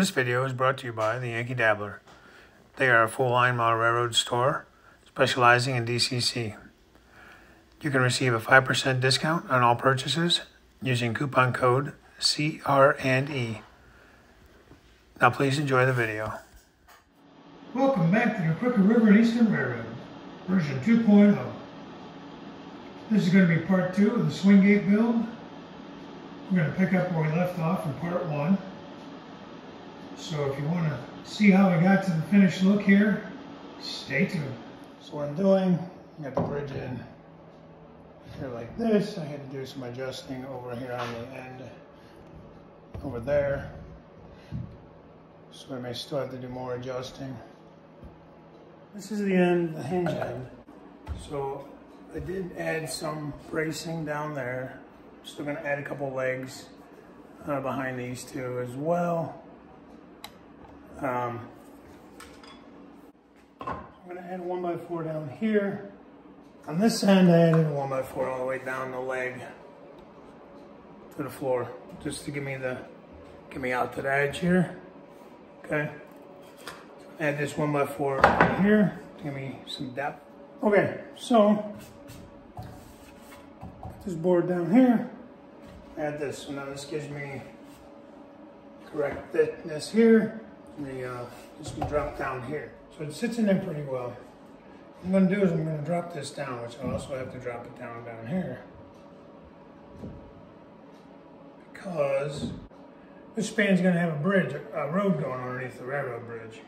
This video is brought to you by the Yankee Dabbler. They are a full-line model railroad store specializing in DCC. You can receive a 5% discount on all purchases using coupon code CR&E. Now please enjoy the video. Welcome back to the Crooked River and Eastern Railroad, version 2.0. This is going to be part 2 of the swing gate build. We're going to pick up where we left off in part 1. So if you want to see how we got to the finished look here, stay tuned. So what I'm doing, I got the bridge in here like this. I had to do some adjusting over here on the end over there. So I may still have to do more adjusting. This is the end, the hinge end. So I did add some bracing down there. Still going to add a couple legs behind these two as well. I'm going to add a 1x4 down here. On this end, I added a 1x4 all the way down the leg to the floor, just to get me out to the edge here. Okay. Add this 1x4 right here to give me some depth. Okay, so put this board down here. Add this. So now this gives me correct thickness here. This can drop down here. So it sits in there pretty well. What I'm going to do is I'm going to drop this down, which I also have to drop it down here. Because this span's going to have a road going underneath the railroad bridge.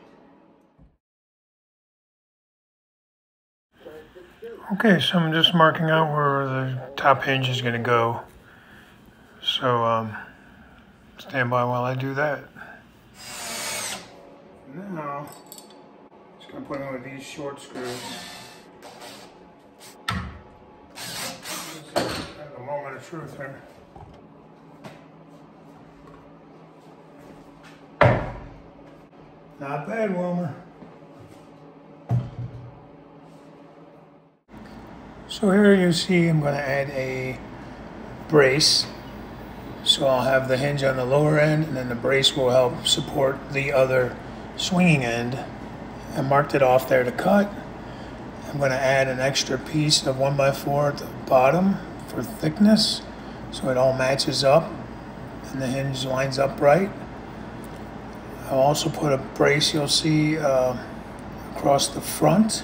Okay, so I'm just marking out where the top hinge is going to go. So stand by while I do that. Now, just going to put in with these short screws. Have a moment of truth here. Not bad, Wilmer. So here you see I'm going to add a brace. So I'll have the hinge on the lower end, and then the brace will help support the other swinging end. I marked it off there to cut. I'm going to add an extra piece of 1x4 at the bottom for thickness, so it all matches up and the hinge lines up right. I'll also put a brace, you'll see, across the front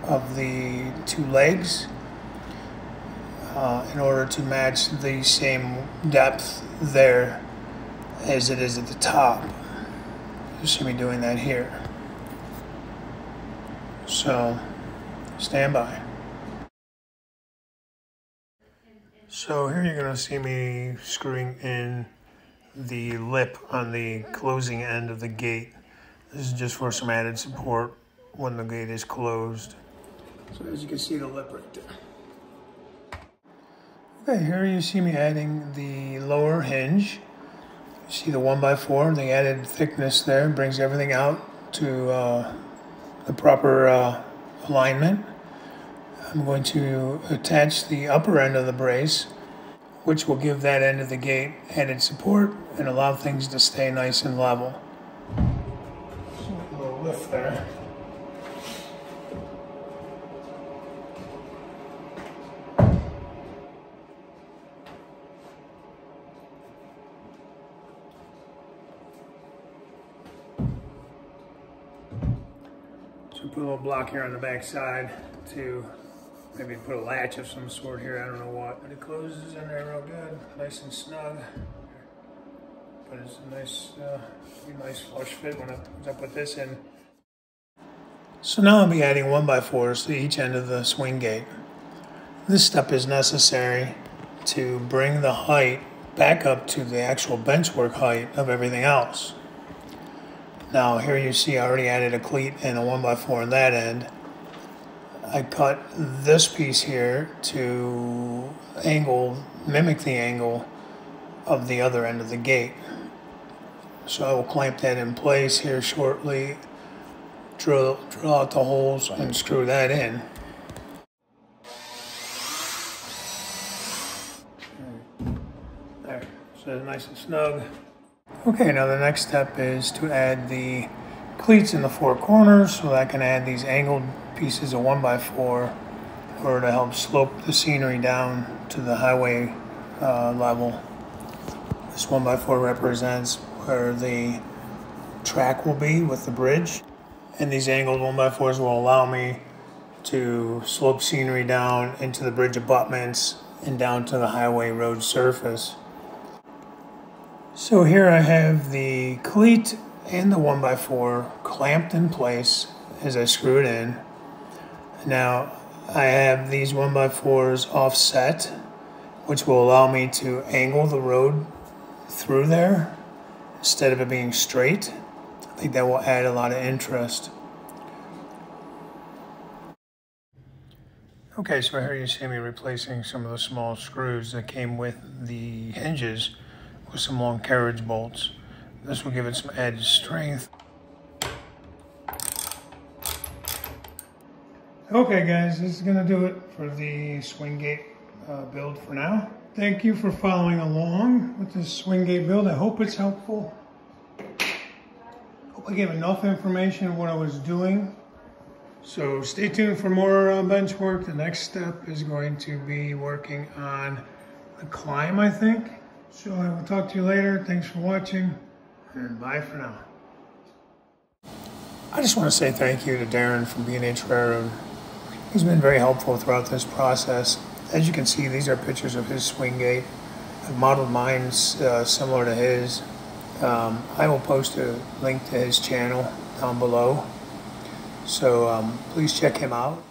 of the two legs in order to match the same depth there as it is at the top. You see me doing that here. So, stand by. So here you're going to see me screwing in the lip on the closing end of the gate. This is just for some added support when the gate is closed. So as you can see, the lip right there. Okay, here you see me adding the lower hinge. You see the 1x4, the added thickness there brings everything out to the proper alignment. I'm going to attach the upper end of the brace, which will give that end of the gate added support and allow things to stay nice and level. So a little lift there. So put a little block here on the back side to maybe put a latch of some sort here, I don't know what. But it closes in there real good, nice and snug. But it's a nice flush fit when I put this in. So now I'll be adding 1x4s to each end of the swing gate. This step is necessary to bring the height back up to the actual benchwork height of everything else. Now here you see I already added a cleat and a 1x4 on that end. I cut this piece here to mimic the angle of the other end of the gate. So I will clamp that in place here shortly, drill out the holes and screw that in. There, so it's nice and snug. Okay, now the next step is to add the cleats in the four corners, so that I can add these angled pieces of 1x4 in order to help slope the scenery down to the highway level. This 1x4 represents where the track will be with the bridge, and these angled 1x4s will allow me to slope scenery down into the bridge abutments and down to the highway road surface. So here I have the cleat and the 1x4 clamped in place as I screw it in. Now I have these 1x4s offset, which will allow me to angle the road through there instead of it being straight. I think that will add a lot of interest. Okay, so here you see me replacing some of the small screws that came with the hinges with some long carriage bolts. This will give it some added strength. Okay guys, this is going to do it for the swing gate build for now. Thank you for following along with this swing gate build. I hope it's helpful. Hope I gave enough information on what I was doing. So stay tuned for more bench work. The next step is going to be working on the climb, I think. So I will talk to you later. Thanks for watching, and bye for now. I just want to say thank you to Darren from B&H Railroad. He's been very helpful throughout this process. As you can see, these are pictures of his swing gate. I've modeled mine similar to his. I will post a link to his channel down below. So please check him out.